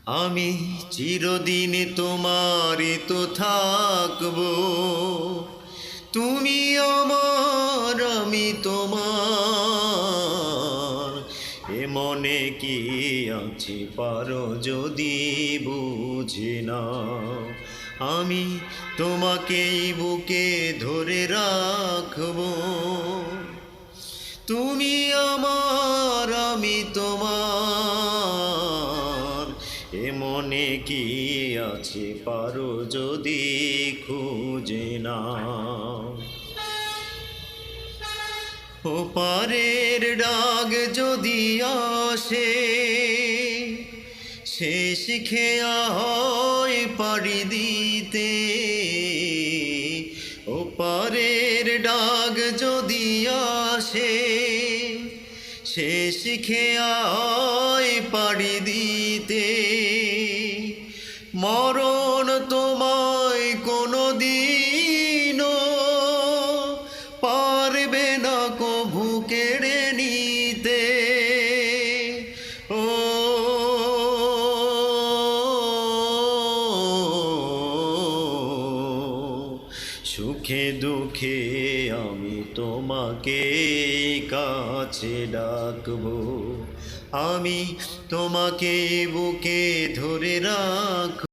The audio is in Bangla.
আমি চিরদিন তোমারই তো থাকবো, তুমি আমার আমি তোমার। এ মনে কি আছে পারো যদি বুঝে না, আমি তোমাকেই বুকে ধরে রাখবো। তুমি আমার আমি তোমার, এ মনে কি আছে পারো যদি খুঁজে না। ওপারের ডাক যদি আসে, সে শিখেয়া হয় পাড়ি দিতে। ওপারের ডাক যদি আসে, সে শিখেয়া হয় পাড়ি দিতে। মরণ তোমায় কোনো দিনও পারবে না কভু কেড়ে নিতে। ও সুখে দুঃখে আমি তোমাকে কাছে ডাকবো, আমি তোমাকে বুকে ধরে রাখবো।